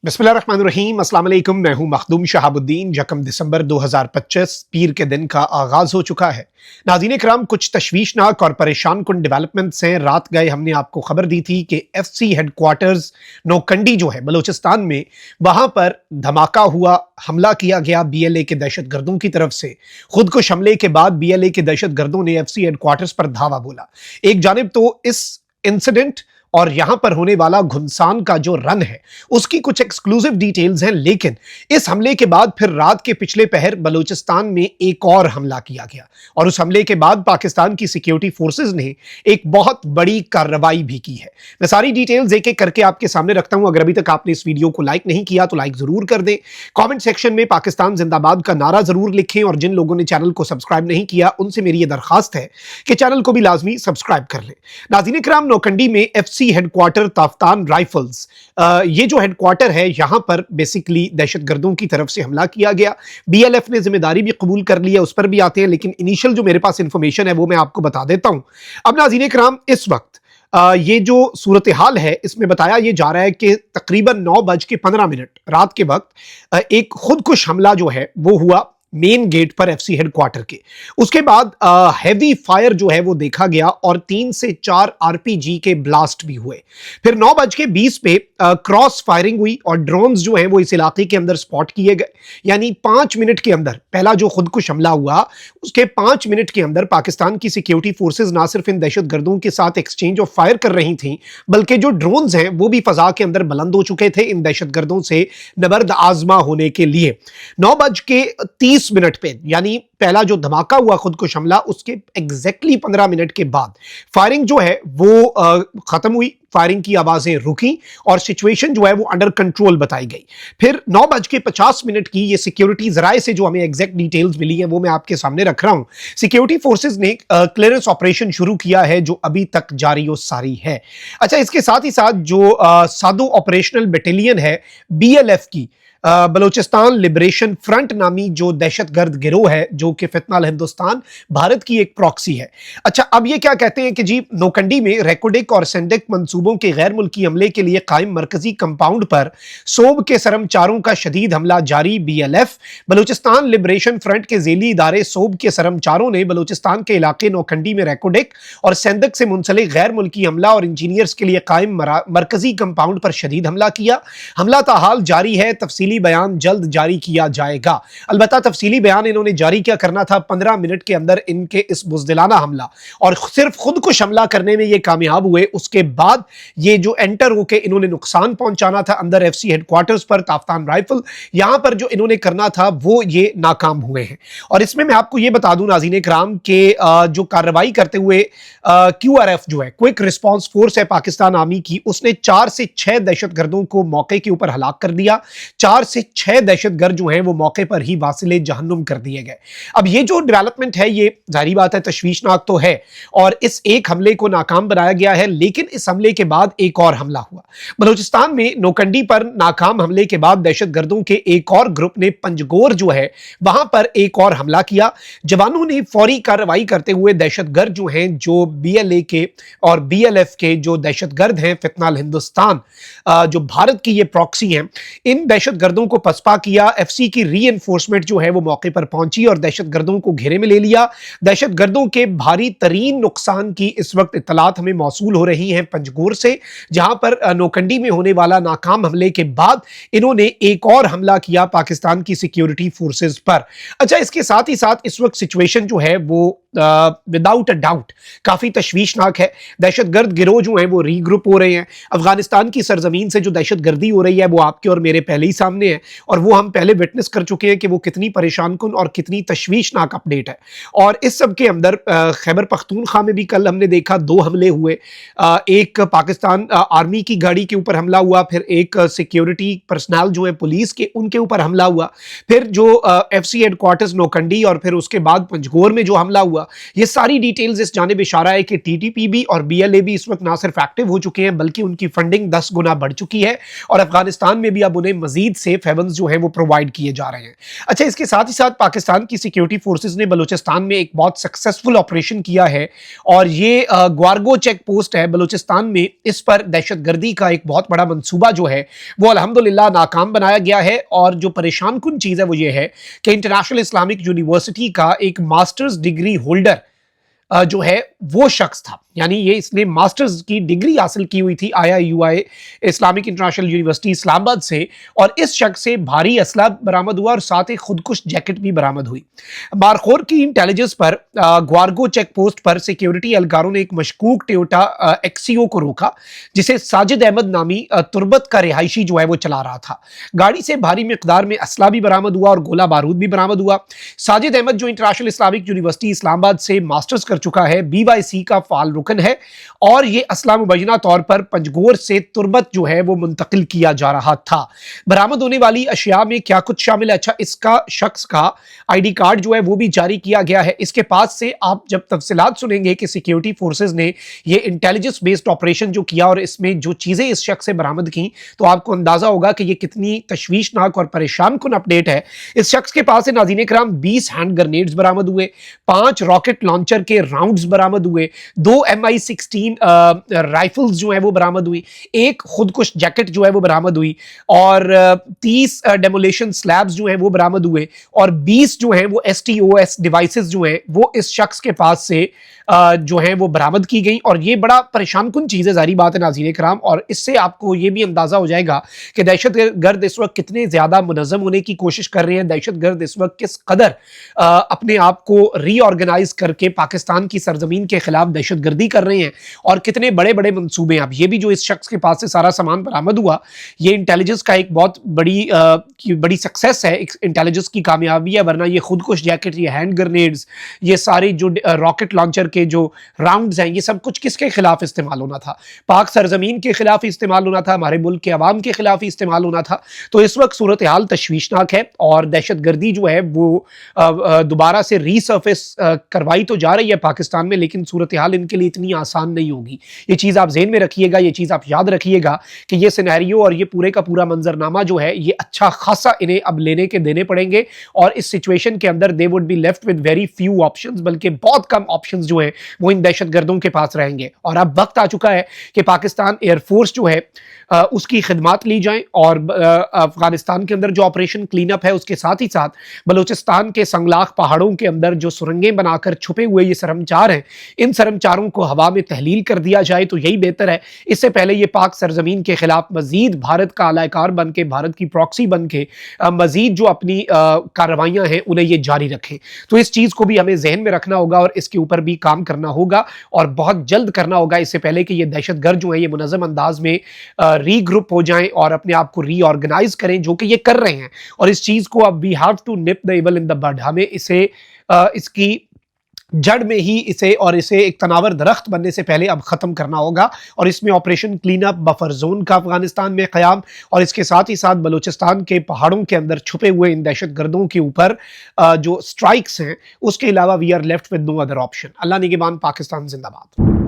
बिस्मिल्लाहिर्रहमानिर्रहीम। अस्सलाम वालेकुम। मैं हूं मखदूम शहाबुद्दीन। 1 दिसंबर 2025 पीर के दिन का आगाज हो चुका है। नाज़रीन इकराम, कुछ तशवीशनाक और परेशान कुन डेवलपमेंट्स हैं। रात गए हमने आपको खबर दी थी कि FC हेडक्वार्टर्स नोकंडी जो है बलूचिस्तान में, वहां पर धमाका हुआ, हमला किया गया BLA के दहशत गर्दों की तरफ से। खुदकुश हमले के बाद BLA के दहशत गर्दों ने FC हेडक्वार्टर्स पर धावा बोला। एक जानिब तो इस इंसिडेंट और यहां पर होने वाला घुनसान का जो रन है उसकी कुछ एक्सक्लूसिव डिटेल्स हैं, लेकिन इस हमले के बाद फिर रात के पिछले पहर बलूचिस्तान में एक और हमला किया गया और उस हमले के बाद पाकिस्तान की सिक्योरिटी फोर्सेस ने एक बहुत बड़ी कार्रवाई भी की है। मैं सारी डिटेल्स एक एक करके आपके सामने रखता हूं। अगर अभी तक आपने इस वीडियो को लाइक नहीं किया तो लाइक जरूर कर दें। कमेंट सेक्शन में पाकिस्तान जिंदाबाद का नारा जरूर लिखें और जिन लोगों ने चैनल को सब्सक्राइब नहीं किया उनसे मेरी यह दरखास्त है कि चैनल को भी लाजमी सब्सक्राइब कर लें। नाज़रीन इकराम, नोकंडी में FC हेडक्वार्टर ताफ्तान राइफल्स, ये जो हेडक्वार्टर है यहां पर बेसिकली दहशतगर्दों की तरफ से हमला किया गया। BLF ने जिम्मेदारी भी कबूल कर लिया, उस पर भी आते हैं, लेकिन इनिशियल जो मेरे पास इंफॉर्मेशन है वो मैं आपको बता देता हूं। अब नाज़रीन इकराम, इस वक्त ये जो सूरत हाल है इसमें बताया ये जा रहा है कि तकरीबन 9:15 रात के वक्त एक खुदकुश हमला जो है वो हुआ मेन गेट पर FC हेडक्वार्टर के। उसके बाद हैवी फायर जो है वो देखा गया और 3 से 4 RPG के ब्लास्ट भी हुए। फिर 9:20 पे क्रॉस फायरिंग हुई और ड्रोन्स जो हैं वो इस इलाके के अंदर स्पॉट किए गए। यानी 5 मिनट के अंदर पहला जो खुदकुश हमला हुआ उसके 5 मिनट के अंदर पाकिस्तान की सिक्योरिटी फोर्सेज ना सिर्फ इन दहशत गर्दों के साथ एक्सचेंज ऑफ फायर कर रही थी, बल्कि जो ड्रोन्स हैं वो भी फजा के अंदर बुलंद हो चुके थे इन दहशत गर्दों से नबर्द आजमा होने के लिए। 9:30 मिनट पे, यानी पहला जो धमाका हुआ खुदकुश हमला, उसके एग्जैक्टली 15 मिनट के बाद फायरिंग जो है वो खत्म हुई। फायरिंग की आवाजें रुकी और सिचुएशन जो है वो अंडर कंट्रोल बताई गई। फिर 9:50 की ये सिक्योरिटी जराए से जो हमें एग्जैक्ट डिटेल्स मिली है वो मैं आपके सामने रख रहा हूं। सिक्योरिटी फोर्सेज ने क्लियरेंस ऑपरेशन शुरू किया है जो अभी तक जारी और सारी है। अच्छा, इसके साथ ही साथ जो सादो ऑपरेशनल बटालियन है BLF की, बलूचिस्तान लिबरेशन फ्रंट नामी जो दहशतगर्द गिरोह है जो कि फितनाल हिंदुस्तान भारत की एक प्रॉक्सी है। अच्छा, अब ये क्या कहते हैं कि जी नोकंडी में रेकोडिक और सेंडेक मंसूबों के गैर मुल्की हमले के लिए कायम मरकजी कंपाउंड पर सोब के सरमचारों का शदीद हमला जारी। BLF बलूचिस्तान लिबरेशन फ्रंट के जेली इदारे सोब के सरमचारों ने बलूचिस्तान के इलाके नोकंडी में रेकोडिक और सेंडेक से मुंसलिक गैर मुल्की हमला और इंजीनियर्स के लिए कायम मरकजी कंपाउंड पर शदीद हमला किया। हमला ताहाल जारी है। तफसीली बयान जल्द जारी किया जाएगा। अलबत्ता तफसीली बयान इन्होंने जारी क्या करना था 15 मिनट के अंदर इनके इस बुज़दिलाना हमला और सिर्फ खुदकुश हमला करने में ये कामयाब हुए। उसके बाद ये जो एंटर होके इन्होंने नुकसान पहुंचाना था अंदर FC हेडक्वार्टर्स पर ताफ्तान राइफल, यहां पर जो इन्होंने करना था वो ये नाकाम हुए हैं। और इसमें मैं आपको ये बता दूं नाज़रीन इकराम के जो कार्रवाई करते हुए QRF जो है क्विक रिस्पांस फोर्स है पाकिस्तान आर्मी की, उसने 4 से 6 दहशतगर्दों को मौके के ऊपर हलाक कर दिया। 4 से 6 दहशतगर्द जो हैं वो मौके पर ही वासिले जहन्नुम कर दिए गए। अब ये जो डेवलपमेंट है ये जाहिर बात है तशवीशनाक तो है और इस एक हमले को नाकाम बनाया गया है, लेकिन इस हमले के बाद एक और हमला हुआ। बलूचिस्तान में नोकंडी पर नाकाम हमले के बाद दहशतगर्दों के एक और ग्रुप ने पंजगोर जो है वहां पर एक और हमला किया। जवानों ने फौरी कार्रवाई करते हुए दहशतगर्द जो हैं, जो BLA के और BLF के जो दहशतगर्द हैं फितनाल हिंदुस्तान जो भारत की ये प्रॉक्सी हैं, इन दहशतगर्दों को पसपा किया। FC की रीइंफोर्समेंट जो है वो मौके पर पहुंची और दहशतगर्दों को घेरे में ले लिया। दहशतगर्दों के भारी तरीन नुकसान की इस वक्त इत्तलात हमें मौसूल हो रही हैं पंजगोर से, जहां पर नोकंडी में होने वाला नाकाम हमले के बाद इन्होंने एक और हमला किया पाकिस्तान की सिक्योरिटी फोर्सेज पर। अच्छा, इसके साथ ही साथ इस वक्त सिचुएशन जो है वो विदाउट अ डाउट काफी तशवीशनाक है। दहशतगर्द गिरोह जो है वो रीग्रुप हो रहे हैं। अफगानिस्तान की सरजमीन से जो दहशतगर्दी हो रही है वो आपके और मेरे पहले ही सामने है और वो हम पहले विटनेस कर चुके हैं कि वो कितनी परेशान कुन और कितनी तशवीशनाक अपडेट है। और इस सब के अंदर खैबर पख्तूनख्वा में भी कल हमने देखा 2 हमले हुए। एक पाकिस्तान आर्मी की गाड़ी के ऊपर हमला हुआ, फिर एक सिक्योरिटी पर्सनल जो है पुलिस के उनके ऊपर हमला हुआ, फिर जो FC हेडक्वार्टर्स नोकंडी और फिर उसके बाद पंजगोर में जो हमला हुआ। ये सारी डिटेल्स इस जानिब इशारा है कि TTP और BLA भी इस वक्त ना सिर्फ एक्टिव हो चुके हैं बल्कि उनकी फंडिंग 10 गुना बढ़ चुकी है और अफगानिस्तान में भी अब उन्हें मजीद सेफ हेवन्स जो है वो प्रोवाइड किए जा रहे हैं। अच्छा, इसके साथ ही साथ पाकिस्तान की सिक्योरिटी फोर्सेस ने बलूचिस्तान में एक बहुत सक्सेसफुल ऑपरेशन किया है, और ये ग्वारगो चेक पोस्ट है बलूचिस्तान में, इस पर दहशतगर्दी का एक बहुत बड़ा मंसूबा जो है वो अल्हम्दुलिल्लाह नाकाम बनाया गया है। और जो परेशान कुन चीज़ है वो ये है कि इंटरनेशनल इस्लामिक यूनिवर्सिटी का एक मास्टर्स डिग्री होल्डर जो है वो शख्स था, यानी ये इसने मास्टर्स की डिग्री हासिल की हुई थी IIUI Islamic international university Islamabad से, और इस शख्स से भारी असला बरामद हुआ और साथ ही खुदकुश जैकेट भी बरामद हुई। मारखोर की इंटेलिजेंस पर ग्वारगो चेक पोस्ट पर सिक्योरिटी एहलकारों ने एक मशकूक टोयोटा एक्सियो को रोका, जिसे साजिद अहमद नामी तुर्बत का रिहायशी जो है वो चला रहा था। गाड़ी से भारी मिकदार में असला भी बरामद हुआ और गोला बारूद भी बरामद हुआ। साजिद अहमद जो इंटरनेशनल इस्लामिक यूनिवर्सिटी इस्लामाबाद से मास्टर्स कर चुका है, BYC का फाल रुकन है, और ये असला मुबैना तौर पर पंजगोर से तुर्बत जो है वो मुंतकिल किया जा रहा था। बरामद होने वाली अशिया में क्या कुछ शामिल है? अच्छा, इसका शख्स का ID कार्ड जो है वो भी जारी किया गया है। इसके पास से आप जब तफसीलात सुनेंगे कि सिक्योरिटी फोर्सेज ने ये इंटेलिजेंस बेस्ड ऑपरेशन जो किया और इसमें जो चीजें इस शख्स से बरामद की, तो आपको अंदाजा होगा कि ये कितनी तशवीशनाक और परेशान कुन अपडेट है। इस शख्स के पास से नाज़रीन इकराम 20 हैंड ग्रेनेड्स बरामद हुए, 5 रॉकेट लॉन्चर के राउंड्स बरामद हुए, 2 MI16 राइफल्स जो है वो बरामद हुई, एक खुदकुश जैकेट जो है वो बरामद हुई, और 30 डेमोलेशन स्लैब्स जो हैं वो बरामद हुए, और 20 जो हैं वो STOS डिवाइसेस जो हैं वो इस शख्स के पास से जो है वो बरामद की गई। और ये बड़ा परेशान कुन चीज़ है, जारी बात है नाज़रीन इकराम, और इससे आपको ये भी अंदाजा हो जाएगा कि दहशतगर्द इस वक्त कितने ज्यादा मुनज़्ज़म होने की कोशिश कर रहे हैं। दहशतगर्द इस वक्त किस कदर अपने आप को रीऑर्गेनाइज करके पाकिस्तान की सरजमीन के खिलाफ दहशतगर्दी कर रहे हैं, और कितने बड़े बड़े मंसूबे हैं। अब ये भी जो इस शख्स के पास से सारा सामान बरामद हुआ, ये इंटेलिजेंस का एक बहुत बड़ी सक्सेस है, इंटेलिजेंस की कामयाबी है, वरना ये खुदकुश जैकेट, ये हैंड ग्रेनेड्स, ये सारे जो रॉकेट लॉन्चर के जो राउंड्स हैं, ये सब कुछ किसके खिलाफ इस्तेमाल होना था? पाक सरजमीन के खिलाफ इस्तेमाल होना था, हमारे मुल्क के अवाम के खिलाफ इस्तेमाल होना था। तो इस वक्त सूरत हाल तशवीशनाक है, और दहशतगर्दी जो है वो दोबारा से रीसर्फेस करवाई तो जा रही है पाकिस्तान में, लेकिन सूरत हाल इनके लिए इतनी आसान नहीं होगी। ये चीज़ आप ज़हन में रखिएगा, ये चीज़ आप याद रखिएगा कि ये सिनेरियो और ये पूरे का पूरा मंजरनामा जो है ये अच्छा खासा इन्हें अब लेने के देने पड़ेंगे, और इस सिचुएशन के अंदर they would be left with very few options, बल्कि बहुत कम ऑप्शंस जो है वो इन दहशतगर्दों के पास रहेंगे। और अब वक्त आ चुका है कि पाकिस्तान एयरफोर्स जो है उसकी खिदमात ली जाए, और अफगानिस्तान के अंदर जो ऑपरेशन क्लीन अप है उसके साथ ही साथ बलूचिस्तान के संगलाख पहाड़ों के अंदर जो सुरंगें बनाकर छुपे हुए ये सरमचार हैं, इन सरमचारों को हवा में तहलील कर दिया जाए तो यही बेहतर है। इससे पहले ये पाक सरजमीन के खिलाफ मजीद भारत का अलायकार बन के, भारत की प्रॉक्सी बन के मजीद जो अपनी कार्रवाइयाँ हैं उन्हें ये जारी रखें। तो इस चीज़ को भी हमें जहन में रखना होगा और इसके ऊपर भी काम करना होगा, और बहुत जल्द करना होगा, इससे पहले कि ये दहशतगर्द जो है ये मुनज़्ज़म अंदाज में रीग्रुप हो जाएं और अपने आप को रीऑर्गेनाइज करें, जो कि ये कर रहे हैं। और इस चीज़ को अब we have to nip the evil in the bud, हमें इसे इसकी जड़ में ही इसे एक तनावर दरख्त बनने से पहले अब ख़त्म करना होगा। और इसमें operation clean up, buffer zone का अफगानिस्तान में क़याम, और इसके साथ ही साथ बलूचिस्तान के पहाड़ों के अंदर छुपे हुए इन दहशतगर्दों के ऊपर जो स्ट्राइक्स हैं, उसके अलावा we are left with no other option. अल्लाह निगहबान, पाकिस्तान जिंदाबाद।